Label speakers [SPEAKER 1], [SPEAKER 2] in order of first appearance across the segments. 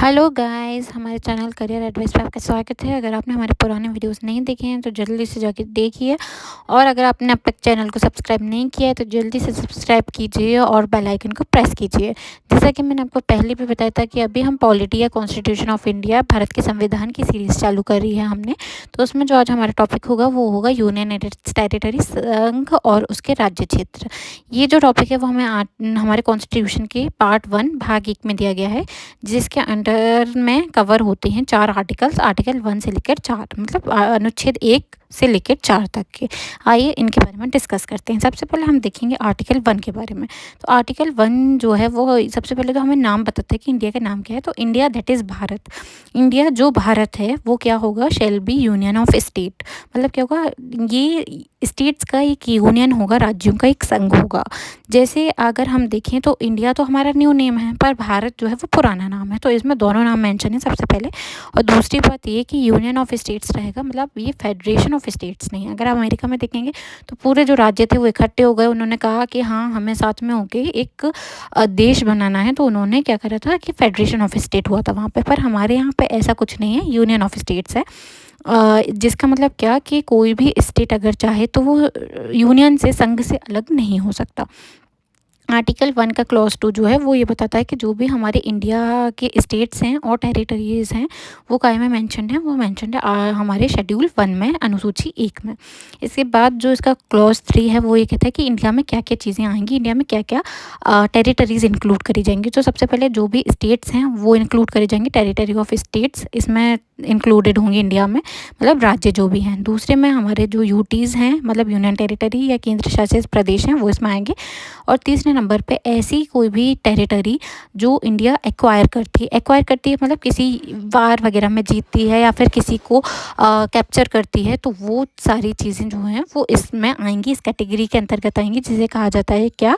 [SPEAKER 1] Hello guys, हमारे channel career advice पे आपका स्वागत है। अगर आपने हमारे पुराने वीडियोस नहीं देखे हैं तो जल्दी से जाके देखिए, और अगर आपने अब तक चैनल को सब्सक्राइब नहीं किया है तो जल्दी से सब्सक्राइब कीजिए और बेल आइकन को प्रेस कीजिए। जैसा कि मैंने आपको पहले भी बताया था कि अभी हम पॉलिटी या कॉन्स्टिट्यूशन ऑफ इंडिया, भारत के संविधान की सीरीज़ चालू कर रही है हमने। तो उसमें जो आज हमारा टॉपिक होगा वो होगा यूनियन टेरिटरी, संघ और उसके राज्य क्षेत्र। ये जो टॉपिक है वो हमें हमारे कॉन्स्टिट्यूशन के पार्ट 1 भाग 1 में दिया गया है, जिसके अंडर में कवर होते हैं 4 आर्टिकल्स, आर्टिकल 1 से लेकर 4, मतलब अनुच्छेद 1 से लेकर 4 तक के। आइए इनके बारे में डिस्कस करते हैं। सबसे पहले हम देखेंगे आर्टिकल 1 के बारे में। तो आर्टिकल 1 जो है वो सबसे पहले तो हमें नाम बताता है कि इंडिया का नाम क्या है। तो India that is Bharat. India जो भारत है वो क्या होगा, shall be union of state. मतलब क्या होगा, ये स्टेट्स का एक यूनियन होगा, राज्यों का एक संघ होगा। जैसे अगर हम देखें तो इंडिया तो हमारा न्यू नेम है, पर भारत जो है वो पुराना नाम है। तो इसमें दोनों नाम मेंशन है सबसे पहले। और दूसरी बात ये कि यूनियन ऑफ स्टेट्स रहेगा, मतलब ये फेडरेशन ऑफ स्टेट्स नहीं है। अगर आप अमेरिका में देखेंगे तो पूरे जो राज्य थे वो इकट्ठे हो गए, उन्होंने कहा कि हाँ हमें साथ में होके एक देश बनाना है। तो उन्होंने क्या करा था कि फेडरेशन ऑफ स्टेट हुआ था वहाँ पे। पर हमारे यहाँ पे ऐसा कुछ नहीं है, यूनियन ऑफ स्टेट्स है। जिसका मतलब क्या कि कोई भी स्टेट अगर चाहे तो वो यूनियन से, संघ से अलग नहीं हो सकता। आर्टिकल 1 का क्लॉज 2 जो है वो ये बताता है कि जो भी हमारे इंडिया के स्टेट्स हैं और टेरिटरीज़ हैं वो काय में मेंशन्ड है, वो मेंशन्ड है हमारे शेड्यूल 1 में, अनुसूची 1 में। इसके बाद जो इसका क्लॉज 3 है वो ये कहता है कि इंडिया में क्या क्या चीज़ें आएंगी, इंडिया में क्या क्या टेरिटरीज़ इंक्लूड करी जाएंगी। तो सबसे पहले जो भी स्टेट्स हैं वो इंक्लूड करी जाएंगी, टेरिटरी ऑफ स्टेट्स इसमें इंक्लूडेड होंगी इंडिया में, मतलब राज्य जो भी हैं। दूसरे में हमारे जो यूटीज़ हैं, मतलब यूनियन टेरिटरी या केंद्र शासित प्रदेश हैं, वो इसमें आएंगे। और तीसरे नंबर पे ऐसी कोई भी टेरिटरी जो इंडिया एक्वायर करती है, मतलब किसी वार वगैरह में जीतती है या फिर किसी को कैप्चर करती है, तो वो सारी चीज़ें जो हैं वो इसमें आएंगी, इस कैटेगरी के अंतर्गत आएंगी, जिसे कहा जाता है क्या,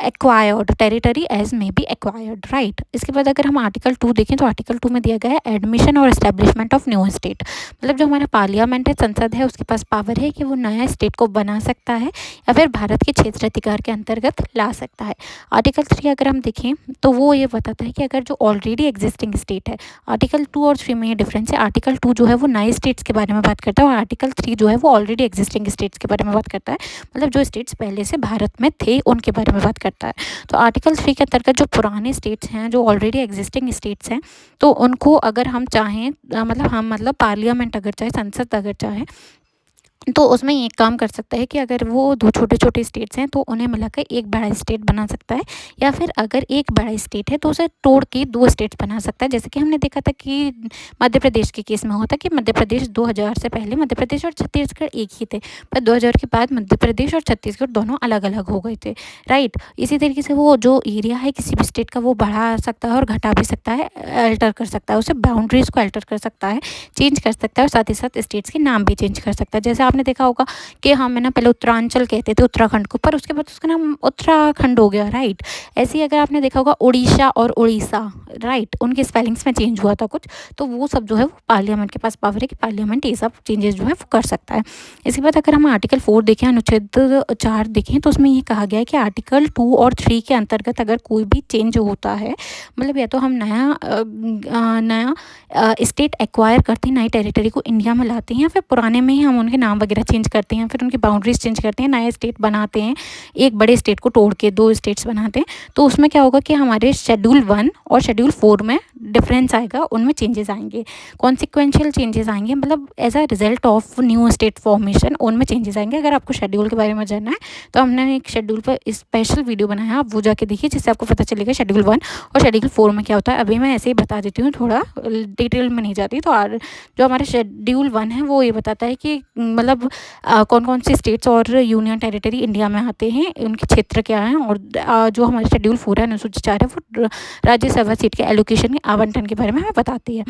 [SPEAKER 1] acquired territory as may be acquired, right. इसके बाद अगर हम आर्टिकल 2 देखें तो आर्टिकल 2 में दिया गया है एडमिशन और एस्टेब्लिशमेंट ऑफ न्यू स्टेट। मतलब जो हमारा पार्लियामेंट है, संसद है, उसके पास पावर है कि वो नया स्टेट को बना सकता है या फिर भारत के क्षेत्र अधिकार के अंतर्गत ला सकता है। आर्टिकल 3 अगर हम देखें तो वो ये बताता है कि अगर जो ऑलरेडी एग्जिस्टिंग स्टेट है, आर्टिकल 2 और 3 में ये डिफरेंस है। आर्टिकल 2 जो है वो नए स्टेट्स के बारे में बात करता है और आर्टिकल 3 जो है वो ऑलरेडी एग्जिस्टिंग स्टेट्स के बारे में बात करता है, मतलब जो स्टेट्स पहले से भारत में थे उनके बारे में बात करता है। तो आर्टिकल 3 के अंतर्गत जो पुराने स्टेट्स हैं, जो ऑलरेडी एग्जिस्टिंग स्टेट्स हैं, तो उनको अगर हम चाहें, मतलब पार्लियामेंट अगर चाहे, संसद अगर चाहे, तो उसमें एक काम कर सकता है कि अगर वो 2 छोटे-छोटे स्टेट्स हैं तो उन्हें मिलाकर एक बड़ा स्टेट बना सकता है, या फिर अगर एक बड़ा स्टेट है तो उसे तोड़ के 2 स्टेट्स बना सकता है। जैसे कि हमने देखा था कि मध्य प्रदेश के केस में होता कि मध्य प्रदेश 2000 से पहले मध्य प्रदेश और छत्तीसगढ़ एक ही थे, पर 2000 के बाद मध्य प्रदेश और छत्तीसगढ़ दोनों अलग-अलग हो गए थे, राइट। इसी तरीके से वो जो एरिया है किसी भी स्टेट का वो बढ़ा सकता है और घटा भी सकता है, अल्टर कर सकता है, उसे बाउंड्रीज़ को अल्टर कर सकता है, चेंज कर सकता है, और साथ ही साथ स्टेट्स के नाम भी चेंज कर सकता है। जैसे आपने देखा होगा कि हम है ना पहले उत्तरांचल कहते थे उत्तराखंड को, पर उसके बाद उसका नाम उत्तराखंड हो गया, राइट। ऐसे ही अगर आपने देखा होगा उड़ीसा और उड़ीसा, राइट, उनके स्पेलिंग्स में चेंज हुआ था कुछ। तो वो सब जो है वो पार्लियामेंट के पास पावर है कि पार्लियामेंट ये सब चेंजेस जो है वो कर सकता है। इसके बाद अगर हम आर्टिकल 4 देखें, अनुच्छेद 4 देखें, तो उसमें ये कहा गया है कि आर्टिकल 2 और 3 के अंतर्गत अगर कोई भी चेंज होता है, मतलब या तो हम नया स्टेट एक्वायर करते हैं, नई टेरिटरी को इंडिया में लाते हैं, या फिर पुराने में ही हम उनके नाम वगैरह चेंज करते हैं, फिर उनकी बाउंड्रीज चेंज करते हैं, नए स्टेट बनाते हैं, एक बड़े स्टेट को तोड़ के 2 स्टेट्स बनाते हैं, तो उसमें क्या होगा कि हमारे शेड्यूल 1 और शेड्यूल 4 में डिफरेंस आएगा, उनमें चेंजेस आएंगे, कॉन्सिक्वेंशियल चेंजेस आएंगे, मतलब as a result of new state formation उनमें चेंजेस आएंगे। अगर आपको शेड्यूल के बारे में जानना है तो हमने एक शेड्यूल पर स्पेशल वीडियो बनाया है, आप वो जाके देखिए, जिससे आपको पता चलेगा शेड्यूल 1 और शेड्यूल 4 में क्या होता है। अभी मैं ऐसे ही बता देती हूँ, थोड़ा डिटेल में नहीं जाती। तो जो हमारे शेड्यूल 1 है वो ये बताता है कि मतलब कौन कौन से स्टेट्स और यूनियन टेरिटरी इंडिया में आते हैं, उनके क्षेत्र क्या हैं। और जो हमारे शेड्यूल 4 है, अनुसूची 4 है, वो राज्यसभा सीट के एलोकेशन के आवंटन के बारे में हमें बताती है।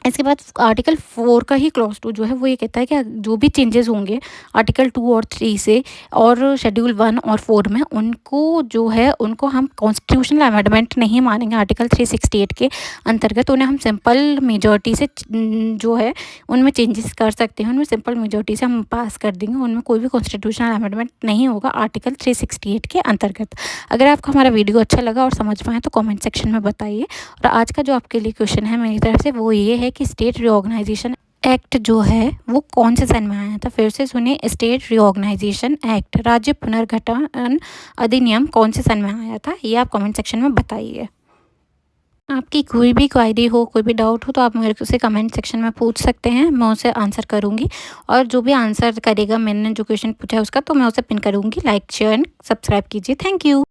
[SPEAKER 1] इसके बाद आर्टिकल 4 का ही क्लॉज़ 2 जो है वो ये कहता है कि जो भी चेंजेस होंगे आर्टिकल 2 और 3 से और शेड्यूल 1 और 4 में, उनको जो है उनको हम कॉन्स्टिट्यूशनल अमेंडमेंट नहीं मानेंगे। आर्टिकल 368 के अंतर्गत उन्हें हम सिंपल मेजॉरिटी से जो है उनमें चेंजेस कर सकते हैं, उनमें सिंपल मेजॉरिटी से हम पास कर देंगे, उनमें कोई भी कॉन्स्टिट्यूशनल अमेंडमेंट नहीं होगा आर्टिकल 368 के अंतर्गत। अगर आपको हमारा वीडियो अच्छा लगा और समझ में आए तो कमेंट सेक्शन में बताइए। और आज का जो आपके लिए क्वेश्चन है मेरी तरफ से वो ये है कि स्टेट रीऑर्गेनाइजेशन एक्ट जो है वो कौन से सन में आया था। फिर से सुनिए, स्टेट रीऑर्गेनाइजेशन एक्ट, राज्य पुनर्गठन अधिनियम कौन से सन में आया था, ये आप कमेंट सेक्शन में बताइए। आपकी कोई भी क्वेरी हो, कोई भी डाउट हो तो आप मेरे से कमेंट सेक्शन में पूछ सकते हैं, मैं उसे आंसर करूँगी। और जो भी आंसर करेगा मैंने जो क्वेश्चन पूछा है उसका, तो मैं उसे पिन करूँगी। लाइक शेयर एंड सब्सक्राइब कीजिए। Thank you.